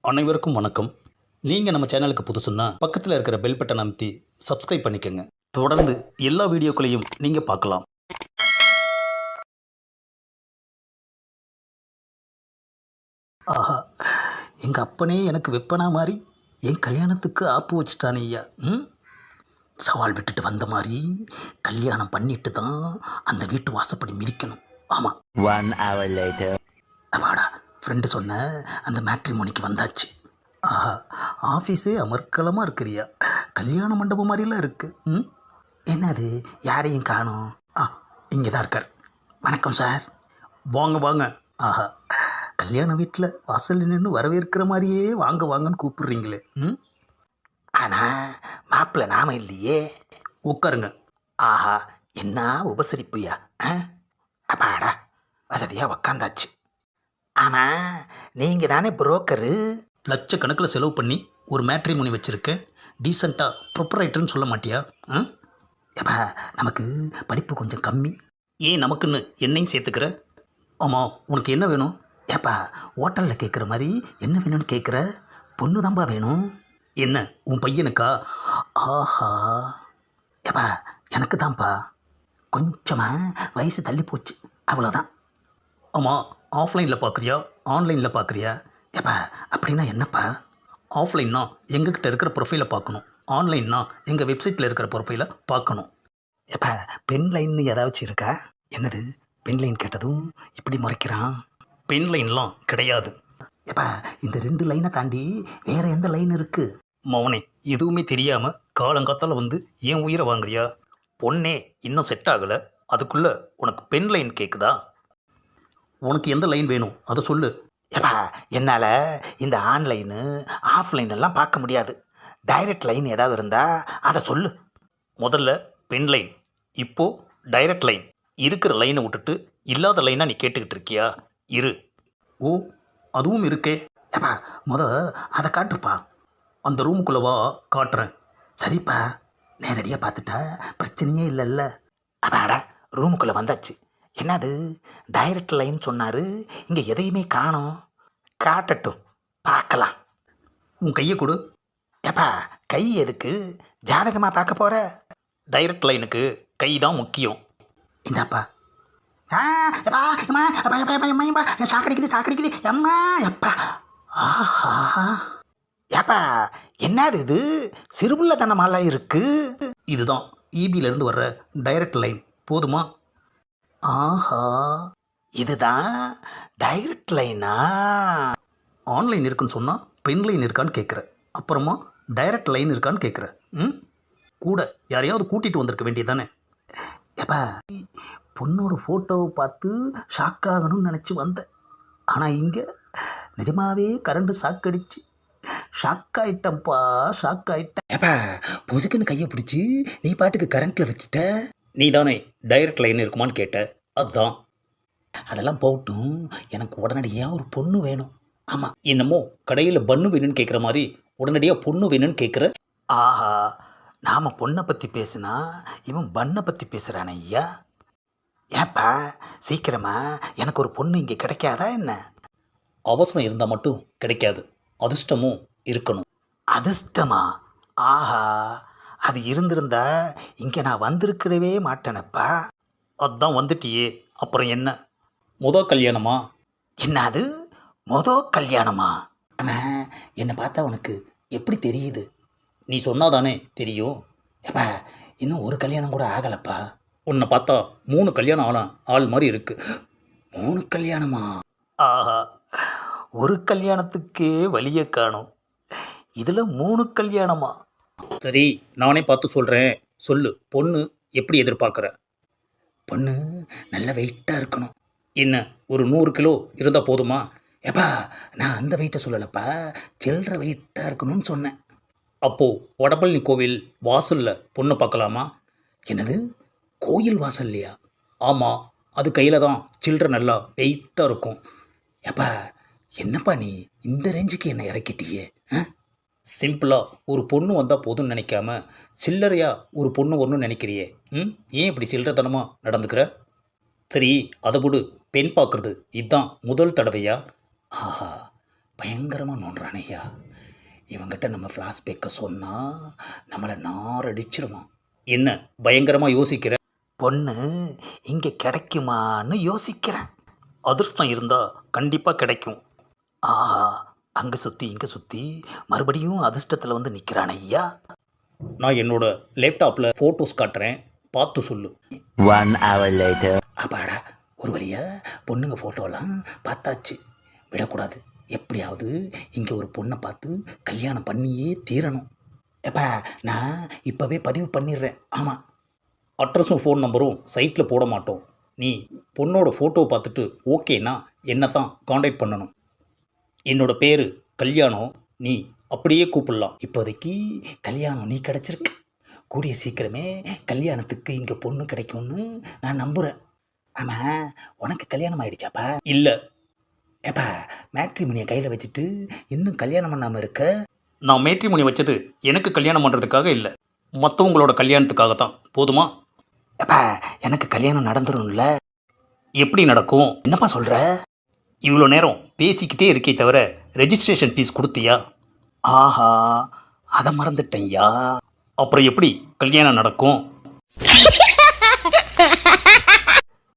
அனைவருக்கும் வணக்கம். நீங்கள் நம்ம சேனலுக்கு புதுசுன்னா பக்கத்தில் இருக்கிற பெல் பட்டன் அமைத்தி சப்ஸ்கிரைப் பண்ணிக்கோங்க. தொடர்ந்து எல்லா வீடியோக்களையும் நீங்கள் பார்க்கலாம். ஆஹா, எங்கள் அப்பனே எனக்கு வெப்பனா மாதிரி என் கல்யாணத்துக்கு ஆப்பு வச்சுட்டானே ஐயா. சவால் விட்டுட்டு வந்த மாதிரி கல்யாணம் பண்ணிட்டு தான் அந்த வீட்டு வாசப்படி மிதிக்கணும். ஆமாம். 1 hour later. அப்பாடா, ஃப்ரெண்டு சொன்ன அந்த மேட்ரிமோனிக்கு வந்தாச்சு. ஆஹா, ஆஃபீஸே அமர்க்கலமாக இருக்கிறியா. கல்யாண மண்டபம் மாதிரிலாம் இருக்குது. என்னது, யாரையும் காணோம். இங்கே தான் இருக்கார். வணக்கம் சார். வாங்க வாங்க. ஆஹா, கல்யாண வீட்டில் வாசல் நின்று வரவேற்கிற மாதிரியே வாங்க வாங்கன்னு கூப்பிடுறீங்களே. ஆனால் மாப்பிள்ளை நாம இல்லையே. உட்காருங்க. ஆஹா, என்ன உபசரிப்புயா. அப்பாடா, வசதியாக உக்காந்தாச்சு. ஆமாம், நீங்கள் தானே புரோக்கரு. லட்சக்கணக்கில் செலவு பண்ணி ஒரு மேட்ரிமோனி வச்சுருக்கேன். டீசெண்டாக ப்ரொப்பரைட்டர்னு சொல்ல மாட்டியா? ஏப்பா, நமக்கு படிப்பு கொஞ்சம் கம்மி. ஏன் நமக்குன்னு என்னையும் சேர்த்துக்கிற? ஆமாம், உனக்கு என்ன வேணும்? ஏப்பா, ஹோட்டலில் கேட்குற மாதிரி என்ன வேணும்னு கேட்குற? பொண்ணு தான்ப்பா வேணும். என்ன, உன் பையனுக்கா? ஆஹா, ஏப்பா எனக்கு தான்ப்பா. கொஞ்சமாக வயசு தள்ளி போச்சு, அவ்வளோதான். ஆமாம், ஆஃப்லைனில் பார்க்குறியா ஆன்லைனில் பார்க்குறியா? ஏப்பா அப்படின்னா என்னப்பா? ஆஃப்லைன்னா எங்ககிட்ட இருக்கிற ப்ரொஃபைலை பார்க்கணும், ஆன்லைன்னா எங்கள் வெப்சைட்டில் இருக்கிற ப்ரொஃபைலை பார்க்கணும். ஏப்பா, பென் லைன்னு ஏதாச்சும் இருக்கா? என்னது, பென் லைன் கேட்டதும் இப்படி முறைக்கிறான். பென் லைன்லாம் கிடையாது. ஏப்பா, இந்த 2 லைனை தாண்டி வேறு எந்த லைன் இருக்குது? மௌனே, எதுவுமே தெரியாமல் காலங்காத்தால் வந்து ஏன் உயிரை வாங்குறியா? பொண்ணே இன்னும் செட் ஆகலை, அதுக்குள்ளே உனக்கு பென் லைன் கேட்குதா? உனக்கு எந்த லைன் வேணும் அதை சொல்லு. ஏப்பா, என்னால் இந்த ஆன்லைனு ஆஃப்லைன் எல்லாம் பார்க்க முடியாது. டைரக்ட் லைன் ஏதாவது இருந்தால் அதை சொல்லு. முதல்ல பென் லைன், இப்போது டைரக்ட் லைன். இருக்கிற லைனை விட்டுட்டு இல்லாத லைனாக நீ கேட்டுக்கிட்டு இருக்கியா? இரு. ஓ, அதுவும் இருக்கே. ஏப்பா, அதை காட்டுப்பா. அந்த ரூமுக்குள்ளவா, காட்டுறேன். சரிப்பா, நேரடியாக பார்த்துட்டா பிரச்சனையே இல்லைல்ல. அப்பாடா, ரூமுக்குள்ளே வந்தாச்சு. என்னது, டைரக்ட் லைன் சொன்னார், இங்கே எதையுமே காணோம். காட்டட்டும், பார்க்கலாம். உன் கையை கொடு. ஏப்பா, கை எதுக்கு? ஜாதகமாக பார்க்க போகிற? டைரக்ட் லைனுக்கு கை தான் முக்கியம். இந்தாப்பா. சாக்கடிக்குது எம்மா எப்பா. ஆஹா, ஏப்பா என்னது இது, சிறுபுள்ளத்தனமாலாம் இருக்கு. இதுதான் இபியிலேருந்து வர்ற டைரக்ட் லைன். போதுமா? ஆஹா, இதுதான் டைரக்ட் லைனா? ஆன்லைன் இருக்குன்னு சொன்னால் பென் லைன் இருக்கான்னு கேட்குற, அப்புறமா டைரக்ட் லைன் இருக்கான்னு கேட்குற. கூட யாரையாவது கூட்டிகிட்டு வந்திருக்க வேண்டியதானே. ஏப்பா, பொண்ணோட ஃபோட்டோவை பார்த்து ஷாக் ஆகணும்னு நினச்சி வந்தேன். ஆனால் இங்கே நிஜமாகவே கரண்ட் ஷாக் ஷாக் ஆகிட்டேன்ப்பா, ஷாக் ஆகிட்டேன். ஏப்பா, பொசுக்குன்னு கையை பிடிச்சி நீ பாட்டுக்கு கரண்ட்டில் வச்சுட்ட. நீ தானே டைரக்ட் லைன் இருக்குமான்னு கேட்ட, அதுதான். அதெல்லாம் போகட்டும், எனக்கு உடனடியாக ஒரு பொண்ணு வேணும். ஆமாம், என்னமோ கடையில் பன்னு வேணும்னு கேட்குற மாதிரி உடனடியாக பொண்ணு வேணும்னு கேட்குற. ஆஹா, நாம் பொண்ணை பற்றி பேசுனா இவன் பண்ணை பற்றி பேசுகிறானே ஐயா. ஏப்பா, சீக்கிரமா எனக்கு ஒரு பொண்ணு இங்கே கிடைக்காதா என்ன? அவசரம் இருந்தால் மட்டும் கிடைக்காது, அதிர்ஷ்டமும் இருக்கணும். அதிர்ஷ்டமா? ஆஹா, அது இருந்திருந்தா இங்கே நான் வந்திருக்கவே மாட்டேனப்பா. அதான் வந்துட்டியே, அப்புறம் என்ன? கல்யாணமா? என்னது, கல்யாணமா? ஆமாம், என்னை பார்த்தா உனக்கு எப்படி தெரியுது? நீ சொன்னாதானே தெரியும். ஏப்பா, இன்னும் ஒரு கல்யாணம் கூட ஆகலப்பா. உன்னை பார்த்தா 3 கல்யாணம் ஆன ஆள் மாதிரி இருக்கு. 3 கல்யாணமா? ஆஹா, ஒரு கல்யாணத்துக்கே வழியை காணும், இதில் 3 கல்யாணமா? சரி, நானே பார்த்து சொல்கிறேன், சொல்லு. பொண்ணு எப்படி எதிர்பார்க்குற? பொண்ணு நல்ல வெயிட்டாக இருக்கணும். என்ன, ஒரு 100 கிலோ இருந்தால் போதுமா? ஏப்பா, நான் அந்த வெயிட்டை சொல்லலப்பா, சில்லற வெயிட்டாக இருக்கணும்னு சொன்னேன். அப்போது வடபழனி கோவில் வாசலில் பொண்ணு பார்க்கலாமா? என்னது, கோயில் வாசல்லையா? ஆமாம், அது கையில் தான் சில்லற நல்லா வெயிட்டாக இருக்கும். ஏப்பா, என்னப்பா நீ இந்த ரேஞ்சுக்கு என்னை இறக்கிட்டியே? சிம்பிளாக ஒரு பொண்ணு வந்தால் போதும்னு நினைக்காம சில்லறையாக ஒரு பொண்ணு வரணும்னு நினைக்கிறியே. ஏன் இப்படி சில்லறத்தனமாக நடந்துக்கிற? சரி, அதை விடு, பெண் பார்க்குறது இதுதான் முதல் தடவையா? ஆஹா, பயங்கரமாக நோண்டுறானே ஐயா. இவங்கிட்ட நம்ம ஃப்ளாஷ்பேக்கை சொன்னால் நம்மளை நாரடிச்சிருவான். என்ன பயங்கரமாக யோசிக்கிற? பொண்ணு இங்கே கிடைக்குமான்னு யோசிக்கிறேன். அதிர்ஷ்டம் இருந்தால் கண்டிப்பாக கிடைக்கும். ஆஹா, அங்கே சுற்றி இங்கே சுற்றி மறுபடியும் அதிர்ஷ்டத்தில் வந்து நிற்கிறான் ஐயா. நான் என்னோட லேப்டாப்பில் ஃபோட்டோஸ் காட்டுறேன், பார்த்து சொல்லு. 1 hour later. அப்பாடா, ஒரு வழியா பொண்ணுங்க ஃபோட்டோலாம் பார்த்தாச்சு. விடக்கூடாது, எப்படியாவது இங்கே ஒரு பொண்ணை பார்த்து கல்யாணம் பண்ணியே தீரணும். எப்பா, நான் இப்போவே பதிவு பண்ணிடுறேன். ஆமாம், அட்ரஸும் ஃபோன் நம்பரும் சைட்டில் போட மாட்டோம். நீ பொண்ணோட ஃபோட்டோ பார்த்துட்டு ஓகேனா என்ன தான் காண்டாக்ட் பண்ணணும். என்னோட பேர் கல்யாணம், நீ அப்படியே கூப்பிடலாம். இப்போதைக்கு கல்யாணம் நீ கிடச்சிருக்க. கூடிய சீக்கிரமே கல்யாணத்துக்கு இங்கே பொண்ணு கிடைக்கும்னு நான் நம்புகிறேன். ஆமாம், உனக்கு கல்யாணம் ஆகிடுச்சாப்பா? இல்லை. ஏப்பா, மேட்ரிமோனியை கையில் வச்சுட்டு இன்னும் கல்யாணம் பண்ணாமல் இருக்க? நான் மேட்ரிமோனி வச்சது எனக்கு கல்யாணம் பண்ணுறதுக்காக இல்லை, மற்றவங்களோட கல்யாணத்துக்காக தான். போதுமா? ஏப்பா, எனக்கு கல்யாணம் நடந்துரும்ல? எப்படி நடக்கும்? என்னப்பா சொல்கிற? இவ்வளோ நேரம் பேசிக்கிட்டே இருக்கே தவிர ரெஜிஸ்ட்ரேஷன் ஃபீஸ் கொடுத்தியா? ஆஹா, அதை மறந்துட்டேன்யா. அப்புறம் எப்படி கல்யாணம் நடக்கும்?